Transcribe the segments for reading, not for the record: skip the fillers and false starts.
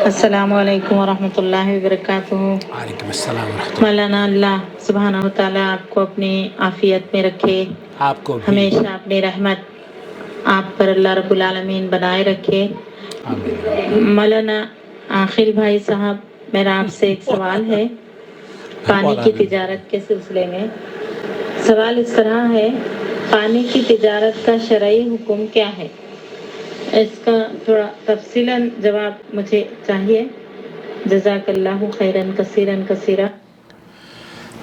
السلام علیکم ورحمۃ اللہ وبرکاتہ۔ وعلیکم السلام ورحمۃ اللہ۔ مولانا اللہ سبحانہ و تعالیٰ آپ کو اپنی عافیت میں رکھے، آپ کو بھی ہمیشہ اپنی رحمت آپ پر اللہ رب العالمین بنائے رکھے۔ آمین۔ مولانا عاقل بھائی صاحب، میرا آپ سے ایک سوال ہے پانی کی تجارت کے سلسلے میں۔ سوال اس طرح ہے، پانی کی تجارت کا شرعی حکم کیا ہے؟ اس کا تھوڑا تفصیلاً جواب مجھے چاہیے۔ جزاک اللہ خیراً کثیراً کثیرا۔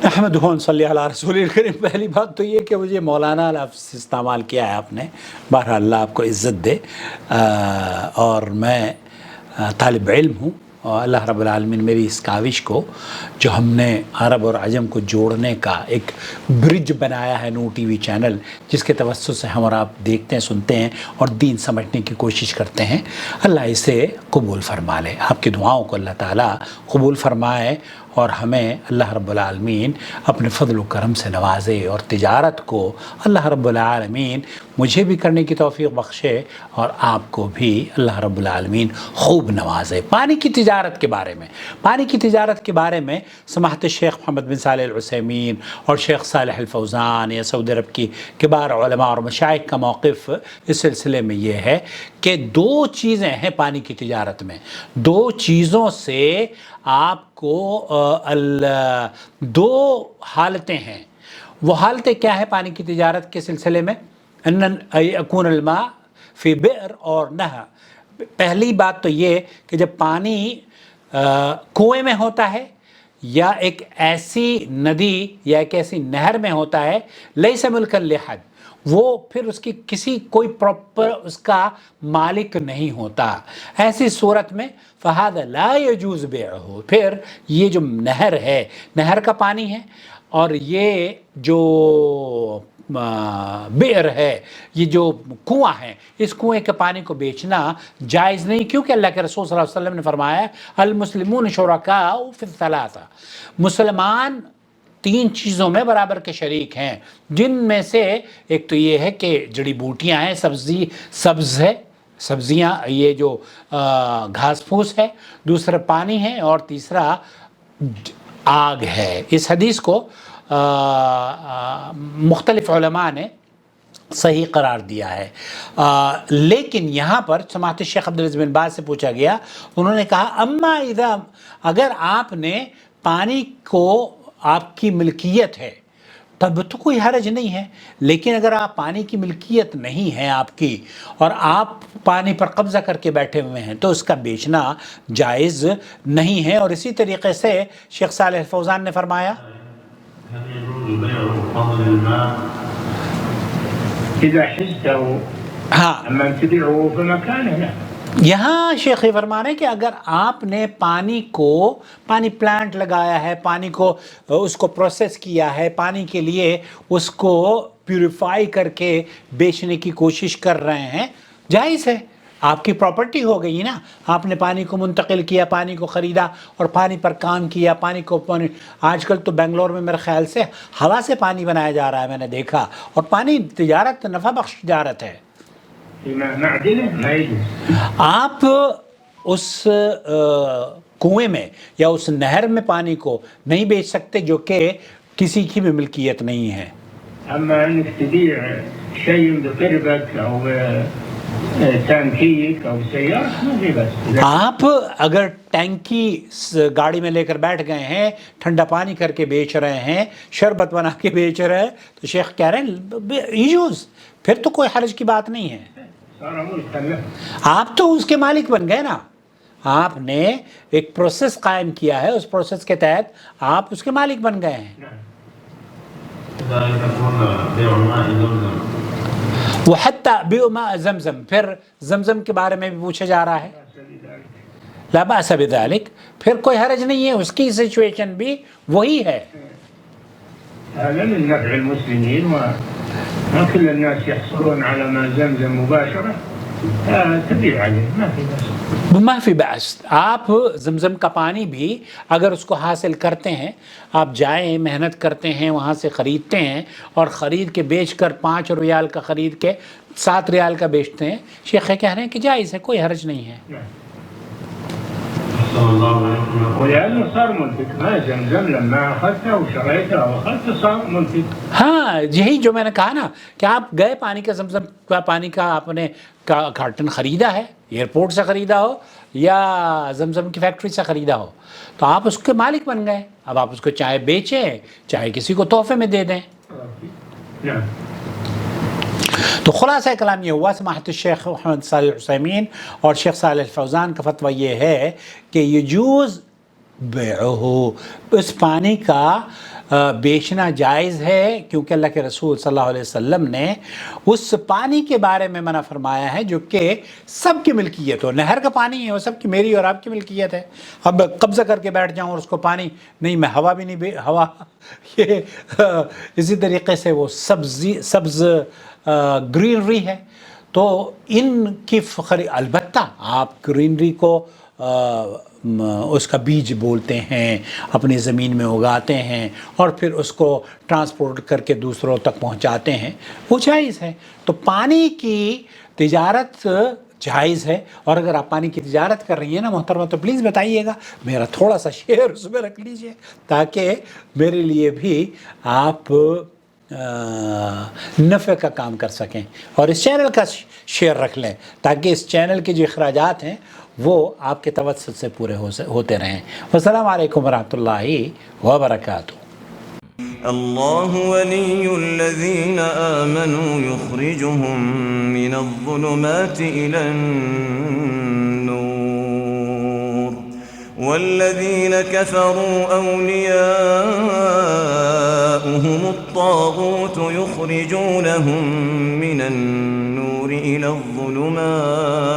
نحمدہ و نصلی علی رسول الکریم۔ پہلی بات تو یہ کہ مجھے مولانا لفظ استعمال کیا ہے آپ نے، بہرحال اللہ آپ کو عزت دے، اور میں طالب علم ہوں، اور اللہ رب العالمین میری اس کاوش کو جو ہم نے عرب اور عجم کو جوڑنے کا ایک برج بنایا ہے، نور ٹی وی چینل، جس کے توسط سے ہم اور آپ دیکھتے ہیں، سنتے ہیں اور دین سمجھنے کی کوشش کرتے ہیں، اللہ اسے قبول فرما لے۔ آپ کی دعاؤں کو اللہ تعالیٰ قبول فرمائے اور ہمیں اللہ رب العالمین اپنے فضل و کرم سے نوازے، اور تجارت کو اللہ رب العالمین مجھے بھی کرنے کی توفیق بخشے اور آپ کو بھی اللہ رب العالمین خوب نوازے۔ پانی کی تجارت کے بارے میں سماحت شیخ محمد بن صالح العثیمین اور شیخ صالح الفوزان یا سعودی عرب کی کبار علماء اور مشائخ کا موقف اس سلسلے میں یہ ہے کہ دو چیزیں ہیں پانی کی تجارت میں، دو چیزوں سے آپ کو دو حالتیں ہیں۔ وہ حالتیں کیا ہے پانی کی تجارت کے سلسلے میں؟ ان یکون الماء فی بئر اور نہر۔ پہلی بات تو یہ کہ جب پانی کنویں میں ہوتا ہے یا ایک ایسی ندی یا ایک ایسی نہر میں ہوتا ہے، لیس ملکا لحد، وہ پھر اس کی کوئی پراپر اس کا مالک نہیں ہوتا۔ ایسی صورت میں فَهَذَا لَا يَجُوزُ بِيعُهُ، پھر یہ جو نہر ہے، نہر کا پانی ہے، اور یہ جو بئر ہے، یہ جو کنواں ہے، اس کنویں کے پانی کو بیچنا جائز نہیں، کیونکہ اللہ کے رسول صلی اللہ علیہ وسلم نے فرمایا المسلمون شرکاء فی الثلاثہ، مسلمان تین چیزوں میں برابر کے شریک ہیں، جن میں سے ایک تو یہ ہے کہ جڑی بوٹیاں ہیں، سبز ہے، سبزیاں، یہ جو گھاس پھوس ہے، دوسرا پانی ہے، اور تیسرا آگ ہے۔ اس حدیث کو مختلف علماء نے صحیح قرار دیا ہے، لیکن یہاں پر سماحت شیخ عبدالعزیز بن باز سے پوچھا گیا، انہوں نے کہا اما اذا، اگر آپ نے پانی کو آپ کی ملکیت ہے تب تو کوئی حرج نہیں ہے، لیکن اگر آپ پانی کی ملکیت نہیں ہے آپ کی اور آپ پانی پر قبضہ کر کے بیٹھے ہوئے ہیں تو اس کا بیچنا جائز نہیں ہے۔ اور اسی طریقے سے شیخ صالح الفوزان نے فرمایا یہاں شیخ فرما رہے ہیں کہ اگر آپ نے پانی پلانٹ لگایا ہے، پانی کو اس کو پروسیس کیا ہے، پانی کے لیے اس کو پیوریفائی کر کے بیچنے کی کوشش کر رہے ہیں، جائز ہے، آپ کی پراپرٹی ہو گئی نا، آپ نے پانی کو منتقل کیا، پانی کو خریدا اور پانی پر کام کیا، آج کل تو بنگلور میں میرے خیال سے ہوا سے پانی بنایا جا رہا ہے، میں نے دیکھا، اور پانی تجارت نفع بخش تجارت ہے۔ آپ اس کنویں میں یا اس نہر میں پانی کو نہیں بیچ سکتے جو کہ کسی کی بھی ملکیت نہیں ہے۔ اما انك تبيع شيء بقربك او ٹینکیک اور سیارہ میں بھی بس۔ آپ اگر ٹینکی گاڑی میں لے کر بیٹھ گئے ہیں، ٹھنڈا پانی کر کے بیچ رہے ہیں، شربت بنا کے بیچ رہے ہیں، تو شیخ کہہ رہے ہیں ایجوز، پھر تو کوئی حرج کی بات نہیں ہے، آپ تو اس کے مالک بن گئے نا، آپ نے ایک پروسیس قائم کیا ہے، اس پروسیس کے تحت آپ اس کے مالک بن گئے ہیں۔ وحتی بیع ماء زمزم، پھر زمزم کے بارے میں بھی پوچھا جا رہا ہے، لا بأس بذلک، پھر کوئی حرج نہیں ہے، اس کی سچویشن بھی وہی ہے۔ هذا من نفع المسلمين وما كل الناس يحصلون على ماء زمزم مباشرة، تبيع عليه ما في بأس، ما فی بأس۔ آپ زمزم کا پانی بھی اگر اس کو حاصل کرتے ہیں، آپ جائیں محنت کرتے ہیں، وہاں سے خریدتے ہیں اور خرید کے بیچ کر 5 ریال کا خرید کے 7 ریال کا بیچتے ہیں، شیخ کہہ رہے ہیں کہ جائز ہے، کوئی حرج نہیں ہے۔ صلى الله عليه وسلم، ولأنه صار ملفت. ما زمزم لما أخذته وشريته وأخذته صار ملفت. ہاں یہی جو میں نے کہا نا کہ آپ گئے پانی کا زمزم کا پانی کا آپ نے کارٹن خریدا ہے، ایئرپورٹ سے خریدا ہو یا زمزم کی فیکٹری سے خریدا ہو، تو آپ اس کے مالک بن گئے. اب آپ اس کو چاہے بیچیں چاہے کسی کو تحفے میں دے دیں. نعم. تو خلاصہ کلام یہ ہوا، سماحت الشیخ محمد صالح العثیمین اور شیخ صالح الفوزان کا فتویٰ یہ ہے کہ یجوز بیعہ، اس پانی کا بیچنا جائز ہے، کیونکہ اللہ کے رسول صلی اللہ علیہ وسلم نے اس پانی کے بارے میں منع فرمایا ہے جو کہ سب کی ملکیت ہو. نہر کا پانی ہے وہ سب کی، میری اور آپ کی ملکیت ہے. اب قبضہ کر کے بیٹھ جاؤں اور اس کو پانی نہیں، میں ہوا بھی نہیں ہوا یہ اسی طریقے سے وہ سبز گرینری ہے، تو ان کی البتہ آپ گرینری کو اس کا بیج بولتے ہیں، اپنی زمین میں اگاتے ہیں اور پھر اس کو ٹرانسپورٹ کر کے دوسروں تک پہنچاتے ہیں، وہ جائز ہے. تو پانی کی تجارت جائز ہے. اور اگر آپ پانی کی تجارت کر رہی ہیں نا محترمہ، تو پلیز بتائیے گا، میرا تھوڑا سا شیئر اس میں رکھ لیجئے تاکہ میرے لیے بھی آپ نفع کا کام کر سکیں، اور اس چینل کا شیئر رکھ لیں تاکہ اس چینل کے جو اخراجات ہیں وہ آپ کے توسط سے پورے ہوتے رہیں. والسلام علیکم ورحمۃ اللہ وبرکاتہ. الله ولي الذين آمنوا يخرجهم من الظلمات إلى النور والذين كفروا أولياؤهم الطاغوت يخرجونهم من النور إلى الظلمات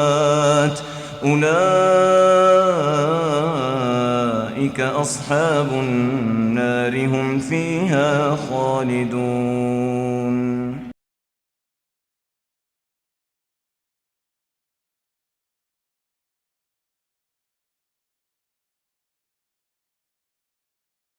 أولئك أصحاب النار هم فيها خالدون.